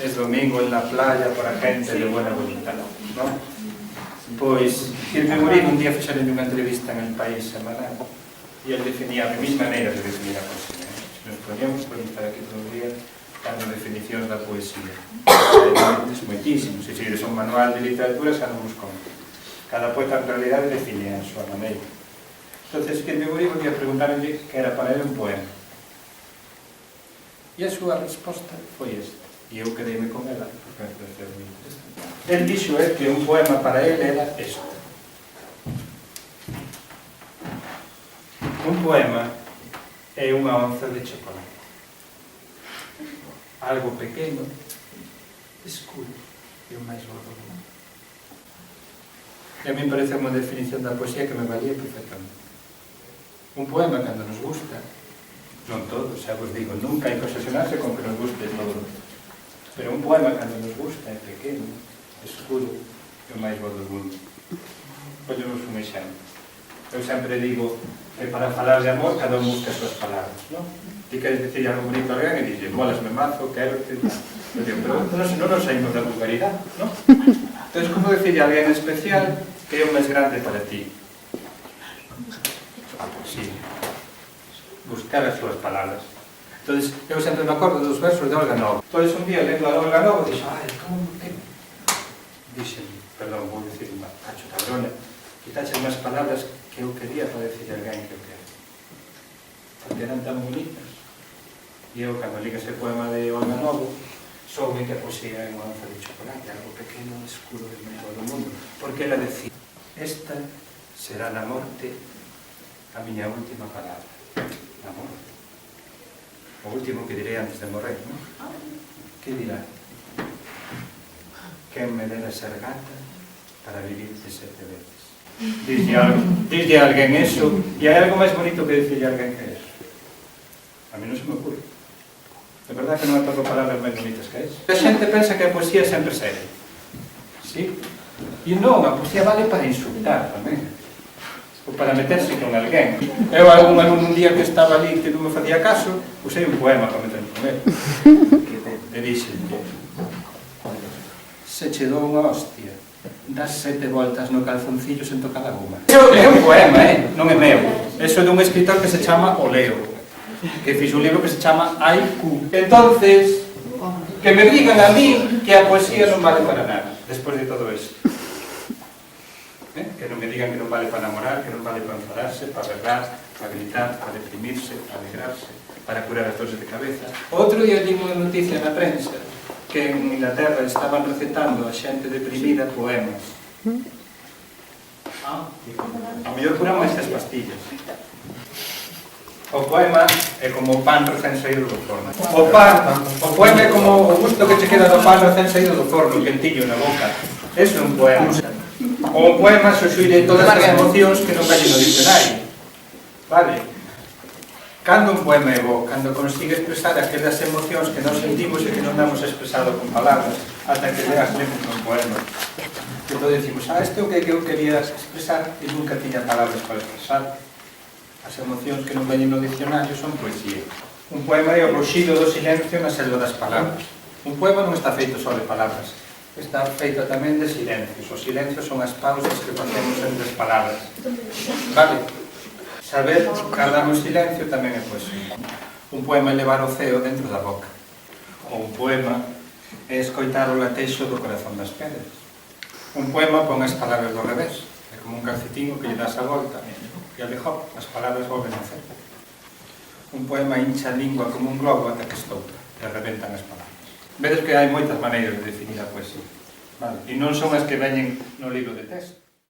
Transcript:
es domingo en la playa para gente de buena voluntad, ¿no? Pois, Kierkegaard un día fixeron unha entrevista en El País semanal e ele definía a mesma maneira de definir a poesía. Se nos poníamos por estar aquí todo o día dando definicións da poesía. Moitísimos, se seguides un manual de literatura xa non nos conta. Cada poeta en realidade define a súa maneira. Entonces, Kierkegaard ia preguntarle que era para ele un poema. E a súa resposta foi esta. E eu quedeime con ela, porque me pareceu moi interesante. El dixo que un poema para ele era isto. Un poema é unha onza de chocolate. Algo pequeno, escuro e o máis gordo do mundo. E a mí parece unha definición da poesía que me valía perfectamente. Un poema, cando nos gusta, non todos, xa vos digo, nunca hai que obsesionarse con que nos guste todo. Pero un poema, cando nos gusta, é pequeno, escuro e o máis gordo do mundo. Poñemos un exemplo. Eu sempre digo que para falar de amor, cada un busca as súas palabras, non? Ti queres dicir algo bonito a alguén e dices, molasme mazo, quero te... Pero non nos saímos da vulgaridade, non? Entón, como dicir a alguén especial que é o máis grande para ti? A poesía. Buscar as súas palabras. Entón, eu sempre me acordo dos versos de Olga Novo. Entón, un día lendo a Olga Novo, dixo, ai, como non tengo? Dixen, perdón, vou dicir unha cacho cabrona, quitaxe unhas palabras que eu quería para decir a alguén que eu quero. Porque eran tan bonitas. E eu, cando liga ese poema de Olga Novo, soume que a poesía é unha onza de chocolate, algo pequeno, escuro e medio do mundo. Porque ela decía, esta será na morte a miña última palabra. Na morte. O último que direi antes de morrer, non? Que dirá? Quen me dera ser gata para vivir de 7 veces. Dizlle a alguén eso, e hai algo máis bonito que dicirle a alguén que eso. A mí non se me ocurre. De verdade que non me toco palabras máis bonitas que eso. A xente pensa que a poesía é sempre seria. Sí? E non, a poesía vale para insultar tamén. Ou para meterse con alguén. Eu, algún alumno un día que estaba ali que non me facía caso, usei un poema para meterme con ele. E dixenlle, se che dou unha hostia, das 7 voltas no calzoncillo sen tocar a goma. É un poema, non é meu. Eso é dun escritor que se chama Oleo, que fixo un libro que se chama Haiku. Entonces, que me digan a mí que a poesía non vale para nada, despois de todo isto. Que non me digan que non vale para namorar, que non vale para enfadarse, para berrar, para gritar, para deprimirse, para alegrarse, para curar as dores de cabeza. Outro día li unha noticia na prensa que en Inglaterra estaban recetando a xente deprimida poemas. A mellor curamos estas pastillas. O poema é como o pan recén saído do forno. O poema é como o gusto que che queda do pan recén saído do forno, quentillo na boca. Eso é un poema. O un poema xoxuire todas as emocións que non veñen no diccionario. Vale? Cando un poema é bo, cando consigue expresar aquelas emocións que non sentimos e que non damos expresado con palabras, ata que leas lemos un poema. Que todos decimos, isto é o que eu quería expresar e nunca tiña palabras para expresar. As emocións que non veñen no diccionario son poesía. Un poema é o ruxido do silencio na selva das palabras. Un poema non está feito só de palabras, está feito tamén de silencios. Os silencios son as pausas que facemos entre as palabras. Vale? Saber guardar o silencio tamén é poesía. Un poema é levar o ceo dentro da boca. Ou un poema é escoitar o latexo do corazón das pedras. Un poema pon as palabras do revés. É como un calcetín que lle das a volta e al hop, as palabras volven a hacer. Un poema hincha a lingua como un globo ata que estoupa e reventan as palabras. Vedes que hai moitas maneiras de definir a poesía. Vale? E non son as que veñen no libro de texto.